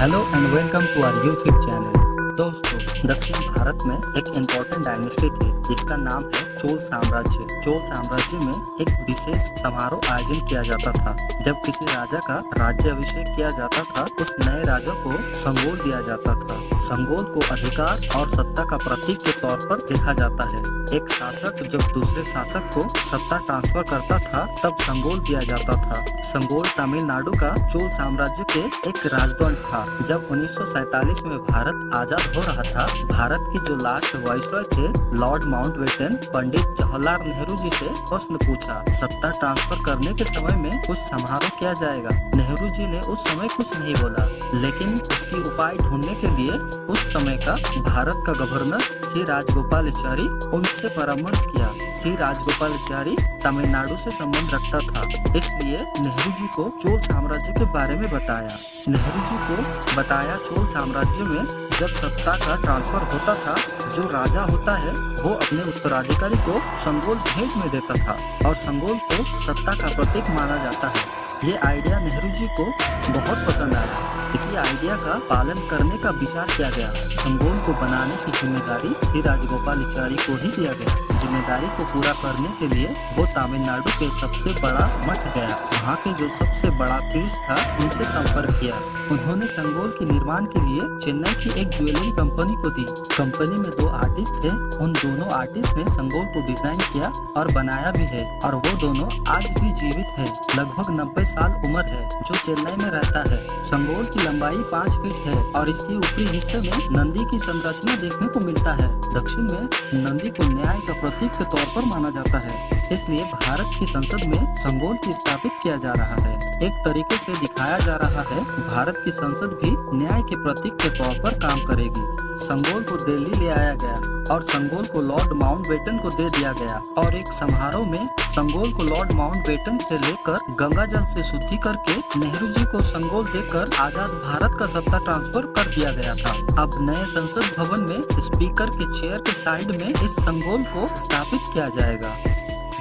Hello and welcome to our YouTube channel. दोस्तों, दक्षिण भारत में एक इम्पोर्टेंट डायनेस्टी थी जिसका नाम है चोल साम्राज्य। चोल साम्राज्य में एक विशेष समारोह आयोजन किया जाता था। जब किसी राजा का राज्याभिषेक किया जाता था, उस नए राजा को संगोल दिया जाता था। संगोल को अधिकार और सत्ता का प्रतीक के तौर पर देखा जाता है। एक शासक जब दूसरे शासक को सत्ता ट्रांसफर करता था, तब संगोल दिया जाता था। संगोल तमिलनाडु का चोल साम्राज्य के एक राजदंड था। जब 1947 में भारत आजाद हो रहा था, भारत की जो लास्ट वाइसरॉय थे, लॉर्ड माउंटबेटन, पंडित जवाहरलाल नेहरू जी से प्रश्न पूछा, सत्ता ट्रांसफर करने के समय में कुछ समारोह किया जाएगा। नेहरू जी ने उस समय कुछ नहीं बोला, लेकिन इसकी उपाय ढूंढने के लिए उस समय का भारत का गवर्नर श्री राजगोपालाचारी उनसे परामर्श किया। श्री राजगोपालाचारी तमिलनाडु से संबंध रखता था, इसलिए नेहरू जी को चोल साम्राज्य के बारे में बताया। नेहरू जी को बताया चोल साम्राज्य में जब सत्ता का ट्रांसफर होता था, जो राजा होता है वो अपने उत्तराधिकारी को संगोल भेंट में देता था और संगोल को सत्ता का प्रतीक माना जाता है। ये आइडिया नेहरू जी को बहुत पसंद आया। इसी आइडिया का पालन करने का विचार किया गया। संगोल को बनाने की जिम्मेदारी श्री राजगोपालाचारी को ही दिया गया। जिम्मेदारी को पूरा करने के लिए वो तमिलनाडु के सबसे बड़ा मठ गया। वहाँ के जो सबसे बड़ा प्रीस्ट था, उनसे संपर्क किया। उन्होंने संगोल के निर्माण के लिए चेन्नई की एक ज्वेलरी कंपनी को दी। कंपनी में 2 आर्टिस्ट थे। उन दोनों आर्टिस्ट ने संगोल को डिजाइन किया और बनाया भी है, और वो दोनों आज भी जीवित है। लगभग 90 साल उम्र है, जो चेन्नई में रहता है। संगोल की लंबाई 5 फीट है और इसके ऊपरी हिस्से में नंदी की संरचना देखने को मिलता है। दक्षिण में नंदी को न्याय का प्रतीक के तौर पर माना जाता है, इसलिए भारत की संसद में संगोल की स्थापित किया जा रहा है। एक तरीके से दिखाया जा रहा है भारत की संसद भी न्याय के प्रतीक के तौर पर काम करेगी। संगोल को दिल्ली ले आया गया और संगोल को लॉर्ड माउंटबेटन को दे दिया गया, और एक समारोह में संगोल को लॉर्ड माउंटबेटन से लेकर गंगा जल से शुद्धि करके नेहरू जी को संगोल देकर आजाद भारत का सत्ता ट्रांसफर कर दिया गया था। अब नए संसद भवन में स्पीकर के चेयर के साइड में इस संगोल को स्थापित किया जाएगा।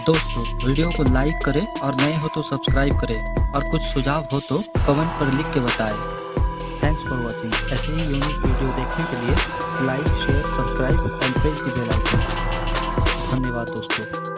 दोस्तों, वीडियो को लाइक करें और नए हो तो सब्सक्राइब करें, और कुछ सुझाव हो तो कमेंट पर लिख के बताएं। Thanks for watching. ऐसे ही यूनिक वीडियो देखने के लिए like, share, subscribe and press the bell icon. धन्यवाद दोस्तों।